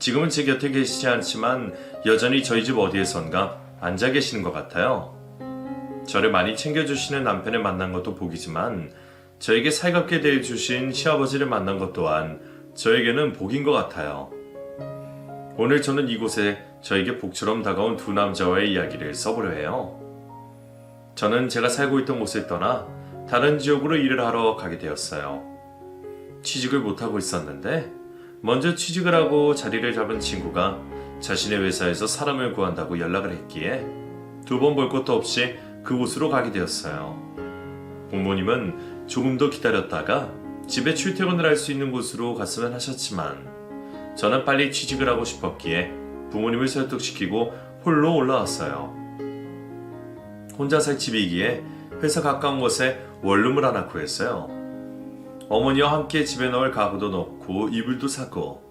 지금은 제 곁에 계시지 않지만 여전히 저희 집 어디에선가 앉아 계시는 것 같아요. 저를 많이 챙겨주시는 남편을 만난 것도 복이지만 저에게 살갑게 대해주신 시아버지를 만난 것 또한 저에게는 복인 것 같아요. 오늘 저는 이곳에 저에게 복처럼 다가온 두 남자와의 이야기를 써보려 해요. 저는 제가 살고 있던 곳을 떠나 다른 지역으로 일을 하러 가게 되었어요. 취직을 못하고 있었는데 먼저 취직을 하고 자리를 잡은 친구가 자신의 회사에서 사람을 구한다고 연락을 했기에 두 번 볼 것도 없이 그곳으로 가게 되었어요. 부모님은 조금 더 기다렸다가 집에 출퇴근을 할 수 있는 곳으로 갔으면 하셨지만 저는 빨리 취직을 하고 싶었기에 부모님을 설득시키고 홀로 올라왔어요. 혼자 살 집이기에 회사 가까운 곳에 원룸을 하나 구했어요. 어머니와 함께 집에 넣을 가구도 넣고 이불도 사고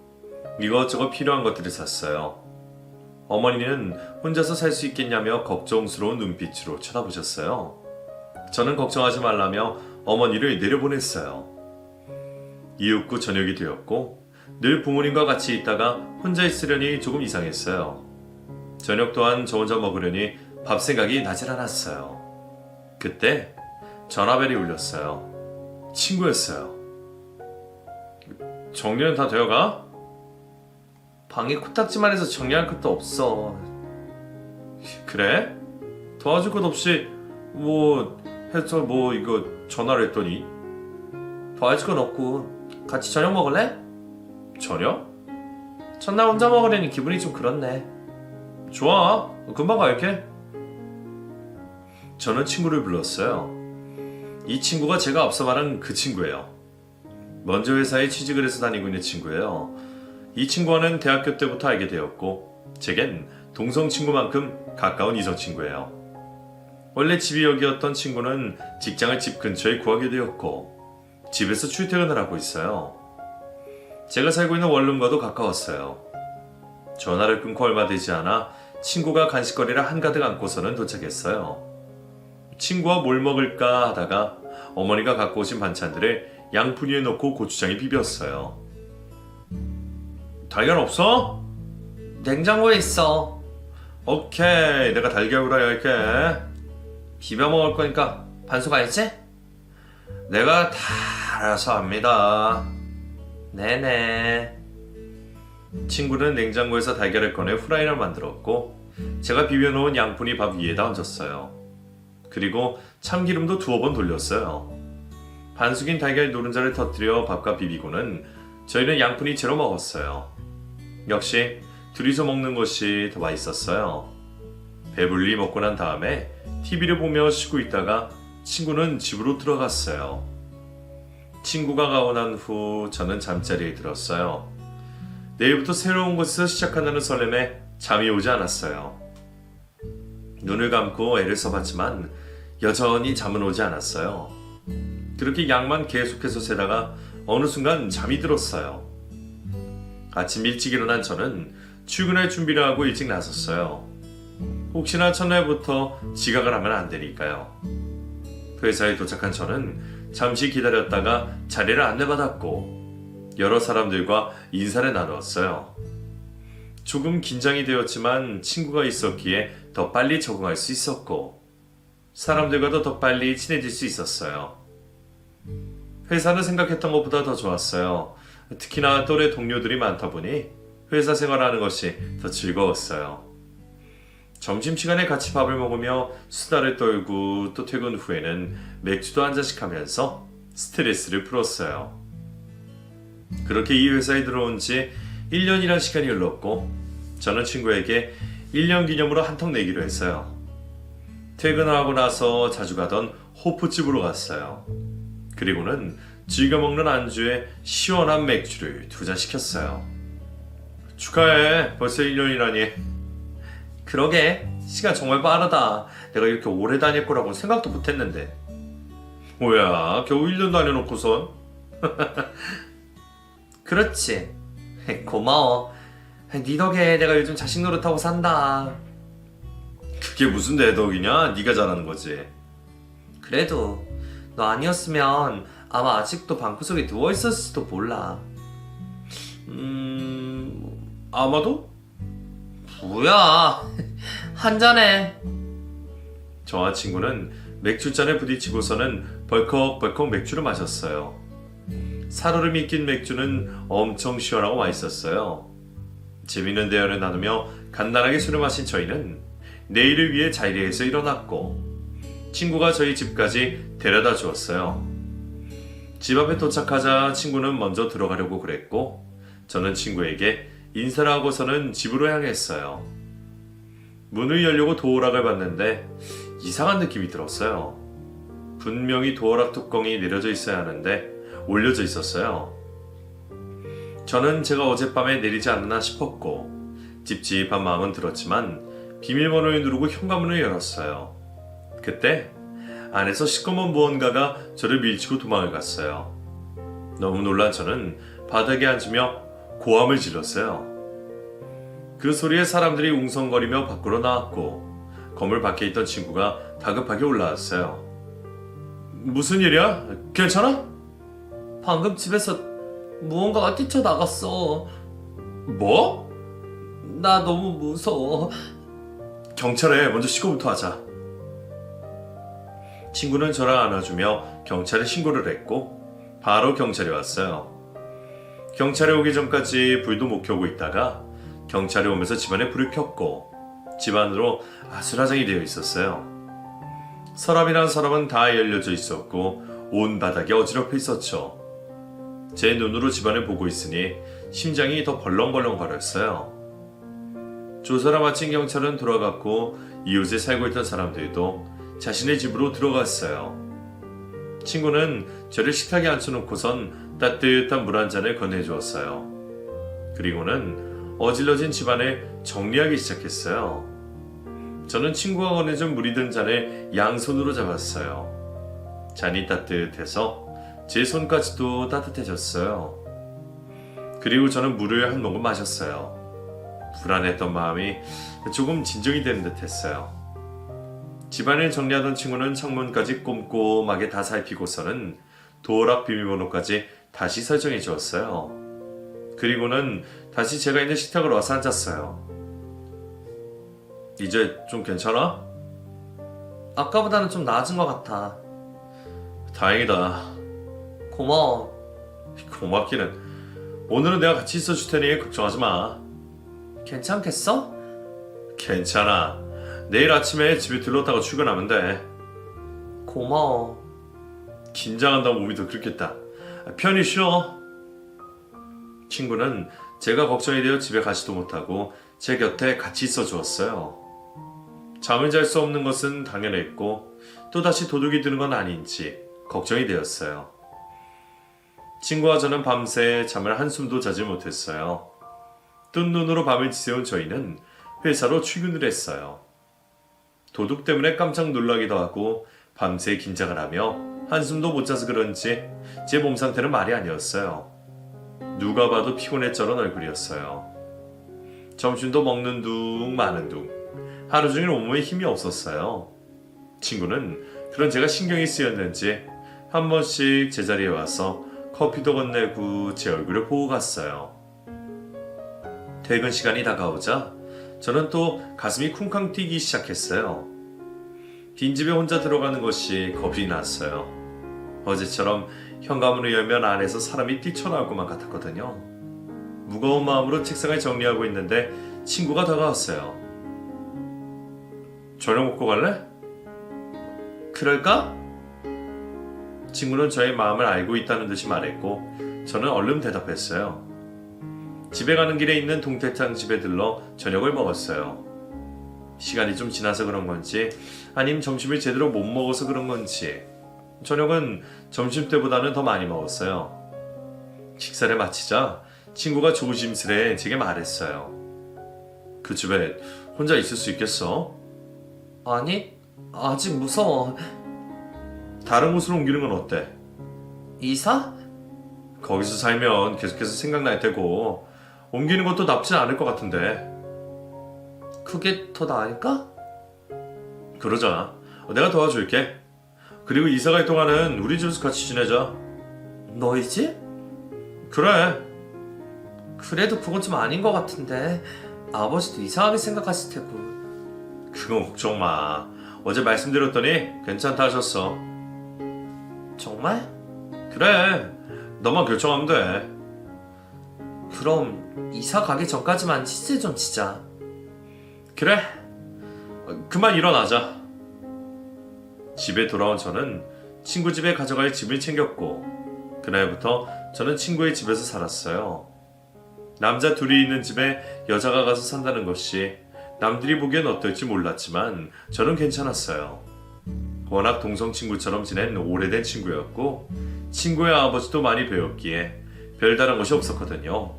이것저것 필요한 것들을 샀어요. 어머니는 혼자서 살 수 있겠냐며 걱정스러운 눈빛으로 쳐다보셨어요. 저는 걱정하지 말라며 어머니를 내려보냈어요. 이윽고 저녁이 되었고 늘 부모님과 같이 있다가 혼자 있으려니 조금 이상했어요. 저녁 또한 저 혼자 먹으려니 밥 생각이 나질 않았어요. 그때 전화벨이 울렸어요. 친구였어요. 정리는 다 되어가? 방에 코딱지만 해서 정리할 것도 없어. 그래? 도와줄 것 없이 해서 이거 전화를 했더니 도와줄 건 없고 같이 저녁 먹을래? 저녁? 첫날 혼자 먹으려니 기분이 좀 그렇네. 좋아, 금방 갈게. 저는 친구를 불렀어요. 이 친구가 제가 앞서 말한 그 친구예요. 먼저 회사에 취직을 해서 다니고 있는 친구예요. 이 친구와는 대학교 때부터 알게 되었고 제겐 동성 친구만큼 가까운 이성 친구예요. 원래 집이 여기였던 친구는 직장을 집 근처에 구하게 되었고 집에서 출퇴근을 하고 있어요. 제가 살고 있는 원룸과도 가까웠어요. 전화를 끊고 얼마 되지 않아 친구가 간식거리를 한가득 안고서는 도착했어요. 친구와 뭘 먹을까 하다가 어머니가 갖고 오신 반찬들을 양푼 위에 넣고 고추장에 비볐어요. 달걀 없어? 냉장고에 있어. 오케이, 내가 달걀 후라이 할게. 비벼 먹을 거니까 반숙 알지? 내가 다 알아서 합니다. 네네. 친구는 냉장고에서 달걀을 꺼내 후라이를 만들었고 제가 비벼놓은 양푼이 밥 위에다 얹었어요. 그리고 참기름도 두어 번 돌렸어요. 반숙인 달걀 노른자를 터뜨려 밥과 비비고는 저희는 양푼이 채로 먹었어요. 역시 둘이서 먹는 것이 더 맛있었어요. 배불리 먹고 난 다음에 TV를 보며 쉬고 있다가 친구는 집으로 들어갔어요. 친구가 가고 난 후 저는 잠자리에 들었어요. 내일부터 새로운 곳에서 시작한다는 설렘에 잠이 오지 않았어요. 눈을 감고 애를 써봤지만 여전히 잠은 오지 않았어요. 그렇게 약만 계속해서 세다가 어느 순간 잠이 들었어요. 아침 일찍 일어난 저는 출근할 준비를 하고 일찍 나섰어요. 혹시나 첫날부터 지각을 하면 안 되니까요. 회사에 도착한 저는 잠시 기다렸다가 자리를 안내받았고 여러 사람들과 인사를 나누었어요. 조금 긴장이 되었지만 친구가 있었기에 더 빨리 적응할 수 있었고 사람들과도 더 빨리 친해질 수 있었어요. 회사는 생각했던 것보다 더 좋았어요. 특히나 또래 동료들이 많다 보니 회사 생활하는 것이 더 즐거웠어요. 점심시간에 같이 밥을 먹으며 수다를 떨고 또 퇴근 후에는 맥주도 한 잔씩 하면서 스트레스를 풀었어요. 그렇게 이 회사에 들어온 지 1년이란 시간이 흘렀고 저는 친구에게 1년 기념으로 한턱 내기로 했어요. 퇴근하고 나서 자주 가던 호프집으로 갔어요. 그리고는 즐겨 먹는 안주에 시원한 맥주를 2잔 시켰어요. 축하해, 벌써 1년이라니. 그러게, 시간 정말 빠르다. 내가 이렇게 오래 다닐 거라고 생각도 못했는데. 뭐야, 겨우 1년 다녀놓고선? 그렇지. 고마워. 네 덕에 내가 요즘 자식 노릇하고 산다. 그게 무슨 내 덕이냐? 네가 잘하는 거지. 그래도 너 아니었으면 아마 아직도 방구석에 누워있었을지도 몰라. 아마도? 뭐야? 한잔해. 저와 친구는 맥주잔에 부딪히고서는 벌컥벌컥 맥주를 마셨어요. 살얼음이 낀 맥주는 엄청 시원하고 맛있었어요. 재밌는 대화를 나누며 간단하게 술을 마신 저희는 내일을 위해 자리에서 일어났고 친구가 저희 집까지 데려다 주었어요. 집 앞에 도착하자 친구는 먼저 들어가려고 그랬고 저는 친구에게 인사를 하고서는 집으로 향했어요. 문을 열려고 도어락을 봤는데 이상한 느낌이 들었어요. 분명히 도어락 뚜껑이 내려져 있어야 하는데 올려져 있었어요. 저는 제가 어젯밤에 내리지 않았나 싶었고 찝찝한 마음은 들었지만 비밀번호를 누르고 현관문을 열었어요. 그때 안에서 시꺼먼 무언가가 저를 밀치고 도망을 갔어요. 너무 놀란 저는 바닥에 앉으며 고함을 질렀어요. 그 소리에 사람들이 웅성거리며 밖으로 나왔고 건물 밖에 있던 친구가 다급하게 올라왔어요. 무슨 일이야? 괜찮아? 방금 집에서 무언가가 뛰쳐나갔어. 뭐? 나 너무 무서워. 경찰에 먼저 신고부터 하자. 친구는 저를 안아주며 경찰에 신고를 했고 바로 경찰이 왔어요. 경찰이 오기 전까지 불도 못 켜고 있다가 경찰이 오면서 집안에 불을 켰고 집안으로 아수라장이 되어 있었어요. 서랍이란 서랍은 다 열려져 있었고 온 바닥이 어지럽혀 있었죠. 제 눈으로 집안을 보고 있으니 심장이 더 벌렁벌렁 거렸어요. 조사를 마친 경찰은 돌아갔고 이웃에 살고 있던 사람들도 자신의 집으로 들어갔어요. 친구는 저를 식탁에 앉혀놓고선 따뜻한 물 한 잔을 건네주었어요. 그리고는 어질러진 집안을 정리하기 시작했어요. 저는 친구가 건네준 물이 든 잔을 양손으로 잡았어요. 잔이 따뜻해서 제 손까지도 따뜻해졌어요. 그리고 저는 물을 한 모금 마셨어요. 불안했던 마음이 조금 진정이 되는 듯 했어요. 집안을 정리하던 친구는 창문까지 꼼꼼하게 다 살피고서는 도어락 비밀번호까지 다시 설정해 주었어요. 그리고는 다시 제가 있는 식탁으로 와서 앉았어요. 이제 좀 괜찮아? 아까보다는 좀 나아진 것 같아. 다행이다. 고마워. 고맙기는. 오늘은 내가 같이 있어줄 테니 걱정하지 마. 괜찮겠어? 괜찮아. 내일 아침에 집에 들렀다가 출근하면 돼. 고마워. 긴장한다고 몸이 더 그렇겠다. 편히 쉬어. 친구는 제가 걱정이 되어 집에 가지도 못하고 제 곁에 같이 있어 주었어요. 잠을 잘 수 없는 것은 당연했고 또다시 도둑이 드는 건 아닌지 걱정이 되었어요. 친구와 저는 밤새 잠을 한숨도 자지 못했어요. 뜬 눈으로 밤을 지새운 저희는 회사로 출근을 했어요. 도둑 때문에 깜짝 놀라기도 하고 밤새 긴장을 하며 한숨도 못 자서 그런지 제 몸 상태는 말이 아니었어요. 누가 봐도 피곤해 쩔은 얼굴이었어요. 점심도 먹는 둥 마는 둥 하루 종일 온몸에 힘이 없었어요. 친구는 그런 제가 신경이 쓰였는지 한 번씩 제자리에 와서 커피도 건네고 제 얼굴을 보고 갔어요. 퇴근 시간이 다가오자 저는 또 가슴이 쿵쾅 뛰기 시작했어요. 빈집에 혼자 들어가는 것이 겁이 났어요. 어제처럼 현관문을 열면 안에서 사람이 뛰쳐나올 것만 같았거든요. 무거운 마음으로 책상을 정리하고 있는데 친구가 다가왔어요. 저녁 먹고 갈래? 그럴까? 친구는 저의 마음을 알고 있다는 듯이 말했고 저는 얼른 대답했어요. 집에 가는 길에 있는 동태탕 집에 들러 저녁을 먹었어요. 시간이 좀 지나서 그런 건지 아님 점심을 제대로 못 먹어서 그런 건지 저녁은 점심때보다는 더 많이 먹었어요. 식사를 마치자 친구가 조심스레 제게 말했어요. 그 집에 혼자 있을 수 있겠어? 아니, 아직 무서워. 다른 곳으로 옮기는 건 어때? 이사? 거기서 살면 계속해서 생각날 테고 옮기는 것도 나쁘진 않을 것 같은데. 그게 더 나을까? 그러자. 내가 도와줄게. 그리고 이사 갈 동안은 우리 집에서 같이 지내자. 너희 집? 그래. 그래도 그건 좀 아닌 것 같은데. 아버지도 이상하게 생각하실 테고. 그건 걱정 마. 어제 말씀드렸더니 괜찮다 하셨어. 정말? 그래. 너만 결정하면 돼. 그럼 이사 가기 전까지만 치즈 좀 치자. 그래. 그만 일어나자. 집에 돌아온 저는 친구 집에 가져갈 짐을 챙겼고 그날부터 저는 친구의 집에서 살았어요. 남자 둘이 있는 집에 여자가 가서 산다는 것이 남들이 보기엔 어떨지 몰랐지만 저는 괜찮았어요. 워낙 동성 친구처럼 지낸 오래된 친구였고 친구의 아버지도 많이 배웠기에 별다른 것이 없었거든요.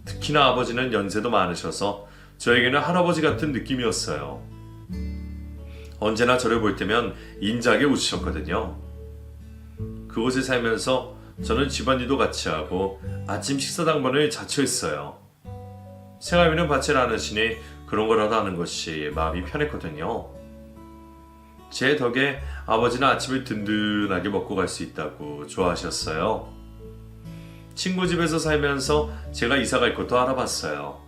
특히나 아버지는 연세도 많으셔서 저에게는 할아버지 같은 느낌이었어요. 언제나 저를 볼 때면 인자하게 웃으셨거든요. 그곳에 살면서 저는 집안일도 같이 하고 아침 식사 당번을 자처했어요. 생활비는 받질 않으시니 그런 거라도 하는 것이 마음이 편했거든요. 제 덕에 아버지는 아침을 든든하게 먹고 갈 수 있다고 좋아하셨어요. 친구 집에서 살면서 제가 이사 갈 것도 알아봤어요.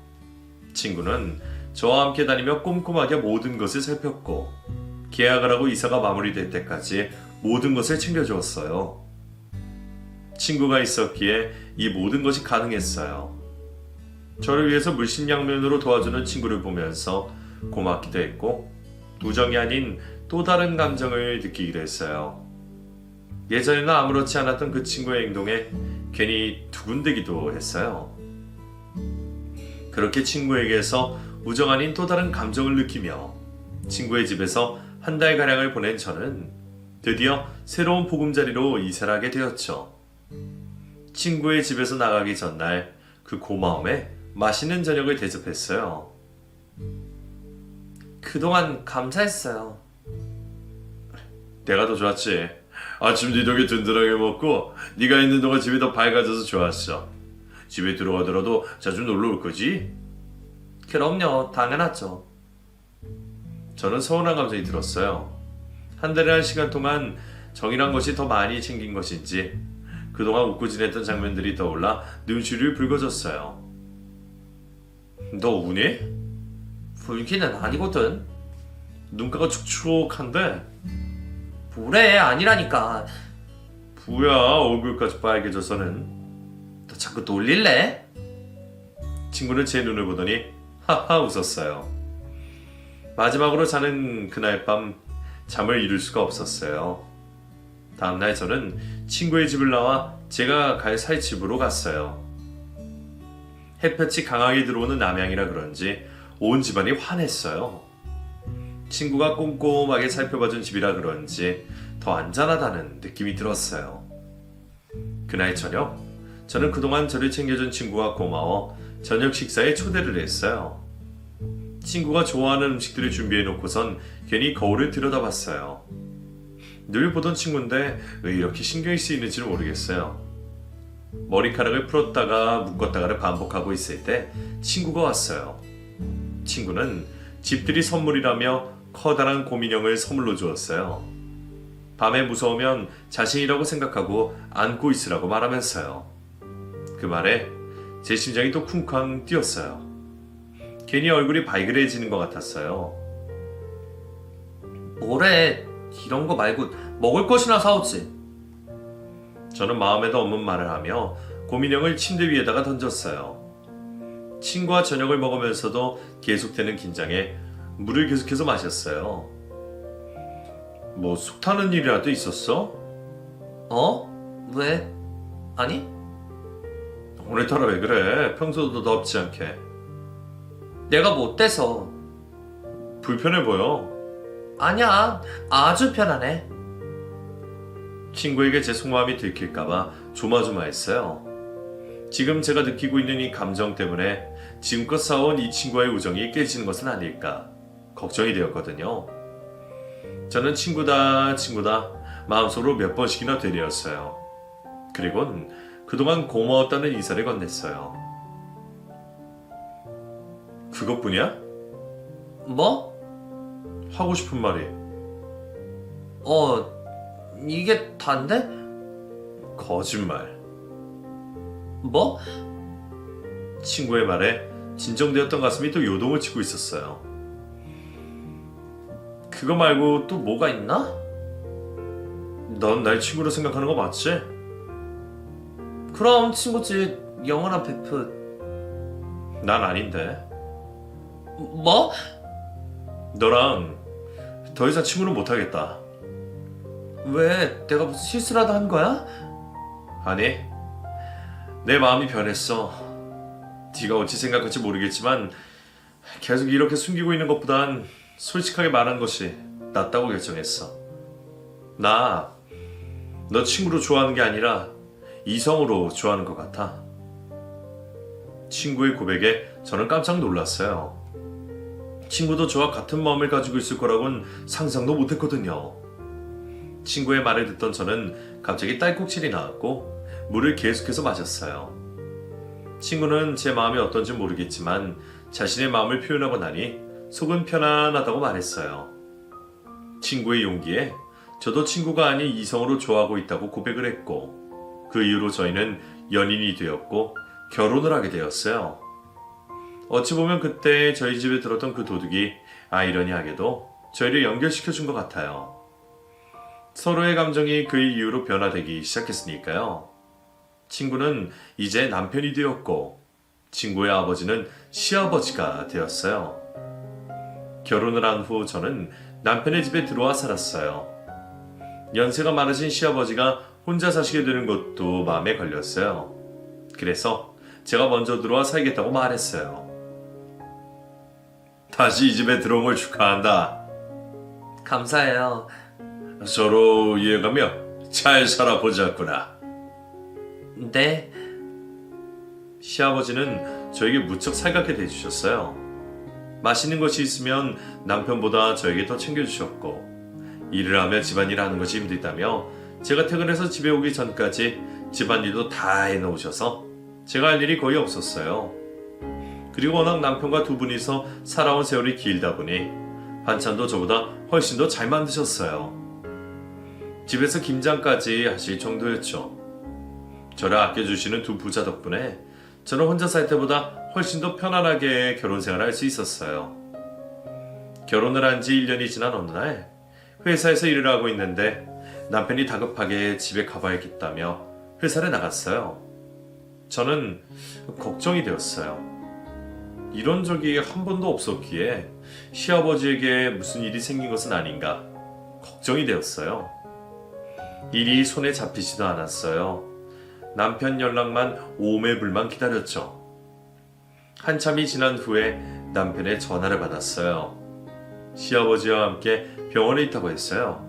친구는 저와 함께 다니며 꼼꼼하게 모든 것을 살폈고 계약을 하고 이사가 마무리될 때까지 모든 것을 챙겨주었어요. 친구가 있었기에 이 모든 것이 가능했어요. 저를 위해서 물심양면으로 도와주는 친구를 보면서 고맙기도 했고 우정이 아닌 또 다른 감정을 느끼기도 했어요. 예전에는 아무렇지 않았던 그 친구의 행동에 괜히 두근대기도 했어요. 그렇게 친구에게서 우정 아닌 또 다른 감정을 느끼며 친구의 집에서 한 달가량을 보낸 저는 드디어 새로운 보금자리로 이사를 하게 되었죠. 친구의 집에서 나가기 전날 그 고마움에 맛있는 저녁을 대접했어요. 그동안 감사했어요. 내가 더 좋았지. 아침 네 덕에 든든하게 먹고 네가 있는 동안 집이 더 밝아져서 좋았어. 집에 들어가더라도 자주 놀러 올 거지? 그럼요, 당연하죠. 저는 서운한 감정이 들었어요. 한 달이라는 시간 동안 정이란 것이 더 많이 챙긴 것인지 그동안 웃고 지냈던 장면들이 떠올라 눈시울이 붉어졌어요. 너 우니? 불기는 아니거든. 눈가가 축축한데? 뭐래, 아니라니까. 뭐야 얼굴까지 빨개져서는. 너 자꾸 놀릴래? 친구는 제 눈을 보더니 하하 웃었어요. 마지막으로 자는 그날 밤 잠을 이룰 수가 없었어요. 다음날 저는 친구의 집을 나와 제가 갈 살 집으로 갔어요. 햇볕이 강하게 들어오는 남양이라 그런지 온 집안이 환했어요. 친구가 꼼꼼하게 살펴봐준 집이라 그런지 더 안전하다는 느낌이 들었어요. 그날 저녁, 저는 그동안 저를 챙겨준 친구가 고마워 저녁 식사에 초대를 했어요. 친구가 좋아하는 음식들을 준비해놓고선 괜히 거울을 들여다봤어요. 늘 보던 친구인데 왜 이렇게 신경이 쓰이는지는 모르겠어요. 머리카락을 풀었다가 묶었다가를 반복하고 있을 때 친구가 왔어요. 친구는 집들이 선물이라며 커다란 곰인형을 선물로 주었어요. 밤에 무서우면 자신이라고 생각하고 안고 있으라고 말하면서요. 그 말에 제 심장이 또 쿵쾅 뛰었어요. 괜히 얼굴이 발그레해지는 것 같았어요. 뭐래, 이런 거 말고 먹을 것이나 사오지. 저는 마음에도 없는 말을 하며 곰인형을 침대 위에다가 던졌어요. 친구와 저녁을 먹으면서도 계속되는 긴장에 물을 계속해서 마셨어요. 뭐 속 타는 일이라도 있었어? 어? 왜? 아니? 오늘따라 왜 그래? 평소도 덥지 않게. 내가 뭐 어때서? 불편해 보여. 아니야, 아주 편하네. 친구에게 제 속마음이 들킬까봐 조마조마했어요. 지금 제가 느끼고 있는 이 감정 때문에 지금껏 쌓아온 이 친구와의 우정이 깨지는 것은 아닐까 걱정이 되었거든요. 저는 친구다 마음속으로 몇 번씩이나 되뇌었어요. 그리곤 그동안 고마웠다는 인사를 건넸어요. 그것뿐이야? 뭐? 하고 싶은 말이. 이게 단데? 거짓말. 뭐? 친구의 말에 진정되었던 가슴이 또 요동을 치고 있었어요. 그거 말고 또 뭐가 있나? 넌 날 친구로 생각하는 거 맞지? 그럼 친구지. 영원한 베프. 난 아닌데. 뭐? 너랑 더 이상 친구는 못하겠다. 왜? 내가 무슨 실수라도 한 거야? 아니, 내 마음이 변했어. 네가 어찌 생각할지 모르겠지만 계속 이렇게 숨기고 있는 것보단 솔직하게 말하는 것이 낫다고 결정했어. 나 너 친구로 좋아하는 게 아니라 이성으로 좋아하는 것 같아. 친구의 고백에 저는 깜짝 놀랐어요. 친구도 저와 같은 마음을 가지고 있을 거라고는 상상도 못했거든요. 친구의 말을 듣던 저는 갑자기 딸꾹질이 나왔고 물을 계속해서 마셨어요. 친구는 제 마음이 어떤지 모르겠지만 자신의 마음을 표현하고 나니 속은 편안하다고 말했어요. 친구의 용기에 저도 친구가 아닌 이성으로 좋아하고 있다고 고백을 했고 그 이후로 저희는 연인이 되었고 결혼을 하게 되었어요. 어찌 보면 그때 저희 집에 들었던 그 도둑이 아이러니하게도 저희를 연결시켜준 것 같아요. 서로의 감정이 그 이후로 변화되기 시작했으니까요. 친구는 이제 남편이 되었고 친구의 아버지는 시아버지가 되었어요. 결혼을 한 후 저는 남편의 집에 들어와 살았어요. 연세가 많으신 시아버지가 혼자 사시게 되는 것도 마음에 걸렸어요. 그래서 제가 먼저 들어와 살겠다고 말했어요. 다시 이 집에 들어온 걸 축하한다. 감사해요. 서로 이해가며 잘 살아보자꾸나. 네. 시아버지는 저에게 무척 살갑게 대해주셨어요. 맛있는 것이 있으면 남편보다 저에게 더 챙겨주셨고 일을 하며 집안일을 하는 것이 힘들다며 제가 퇴근해서 집에 오기 전까지 집안일도 다 해놓으셔서 제가 할 일이 거의 없었어요. 그리고 워낙 남편과 두 분이서 살아온 세월이 길다 보니 반찬도 저보다 훨씬 더 잘 만드셨어요. 집에서 김장까지 하실 정도였죠. 저를 아껴주시는 두 부자 덕분에 저는 혼자 살 때보다 훨씬 더 편안하게 결혼 생활을 할 수 있었어요. 결혼을 한 지 1년이 지난 어느 날 회사에서 일을 하고 있는데 남편이 다급하게 집에 가봐야겠다며 회사를 나갔어요. 저는 걱정이 되었어요. 이런 적이 한 번도 없었기에 시아버지에게 무슨 일이 생긴 것은 아닌가 걱정이 되었어요. 일이 손에 잡히지도 않았어요. 남편 연락만 오매불만 기다렸죠. 한참이 지난 후에 남편의 전화를 받았어요. 시아버지와 함께 병원에 있다고 했어요.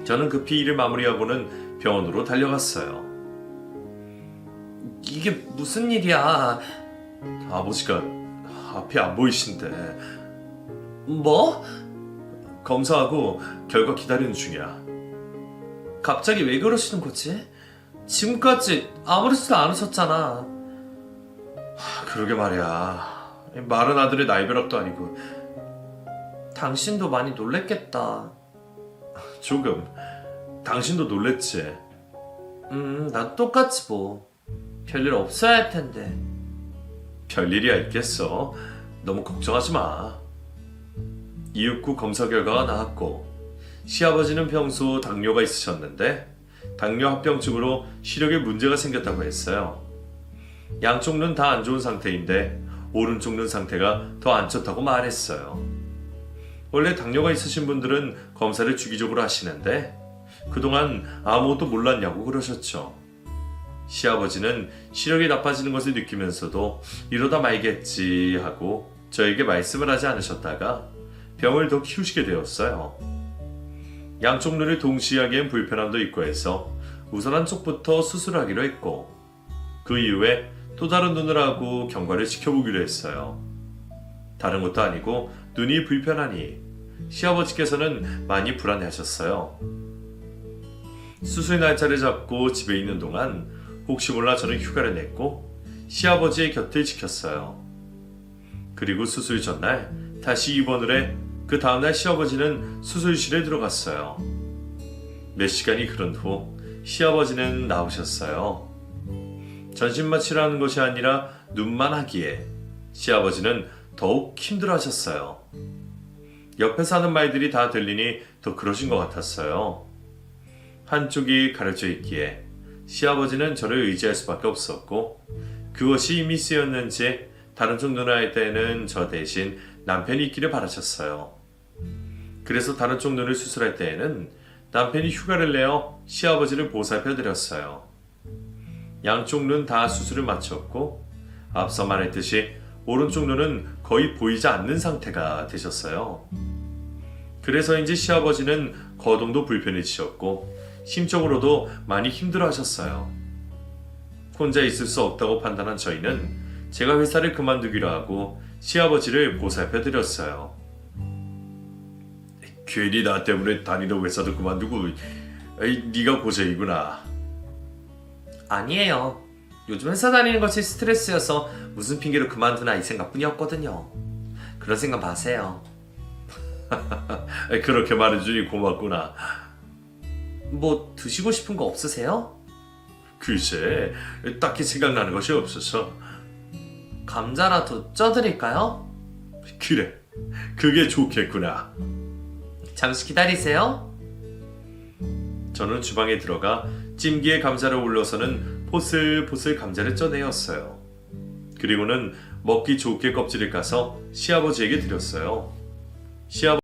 저는 급히 일을 마무리하고는 병원으로 달려갔어요. 이게 무슨 일이야? 아버지가 앞이 안 보이신데 뭐? 검사하고 결과 기다리는 중이야. 갑자기 왜 그러시는 거지? 지금까지 아무렇지도 않으셨잖아. 그러게 말이야. 마른 아들의 날벼락도 아니고. 당신도 많이 놀랬겠다. 조금. 당신도 놀랬지. 난 똑같지 뭐. 별일 없어야 할 텐데. 별일이야 있겠어. 너무 걱정하지 마. 이윽고 검사 결과가 나왔고 시아버지는 평소 당뇨가 있으셨는데 당뇨 합병증으로 시력에 문제가 생겼다고 했어요. 양쪽 눈 다 안 좋은 상태인데 오른쪽 눈 상태가 더 안 좋다고 말했어요. 원래 당뇨가 있으신 분들은 검사를 주기적으로 하시는데 그동안 아무것도 몰랐냐고 그러셨죠. 시아버지는 시력이 나빠지는 것을 느끼면서도 이러다 말겠지 하고 저에게 말씀을 하지 않으셨다가 병을 더 키우시게 되었어요. 양쪽 눈을 동시에 하기엔 불편함도 있고 해서 우선 한쪽부터 수술하기로 했고 그 이후에 또 다른 눈을 하고 경과를 지켜보기로 했어요. 다른 것도 아니고 눈이 불편하니 시아버지께서는 많이 불안해하셨어요. 수술 날짜를 잡고 집에 있는 동안 혹시 몰라 저는 휴가를 냈고 시아버지의 곁을 지켰어요. 그리고 수술 전날 다시 입원을 해 그 다음날 시아버지는 수술실에 들어갔어요. 몇 시간이 흐른 후 시아버지는 나오셨어요. 전신만 치료하는 것이 아니라 눈만 하기에 시아버지는 더욱 힘들어하셨어요. 옆에서 하는 말들이 다 들리니 더 그러신 것 같았어요. 한쪽이 가려져 있기에 시아버지는 저를 의지할 수밖에 없었고 그것이 이미 쓰였는지 다른 쪽 눈을 할 때에는 저 대신 남편이 있기를 바라셨어요. 그래서 다른 쪽 눈을 수술할 때에는 남편이 휴가를 내어 시아버지를 보살펴드렸어요. 양쪽 눈 다 수술을 마쳤고 앞서 말했듯이 오른쪽 눈은 거의 보이지 않는 상태가 되셨어요. 그래서인지 시아버지는 거동도 불편해지셨고 심적으로도 많이 힘들어하셨어요. 혼자 있을 수 없다고 판단한 저희는 제가 회사를 그만두기로 하고 시아버지를 보살펴드렸어요. 괜히 나 때문에 다니던 회사도 그만두고 네가 고생이구나. 아니에요. 요즘 회사 다니는 것이 스트레스여서 무슨 핑계로 그만두나 이 생각뿐이었거든요. 그런 생각 마세요. 그렇게 말해주니 고맙구나. 뭐 드시고 싶은 거 없으세요? 글쎄, 딱히 생각나는 것이 없어서. 감자라도 쪄드릴까요? 그래, 그게 좋겠구나. 잠시 기다리세요. 저는 주방에 들어가 찜기에 감자를 올려서는 포슬포슬 감자를 쪄내었어요. 그리고는 먹기 좋게 껍질을 까서 시아버지에게 드렸어요. 시아버지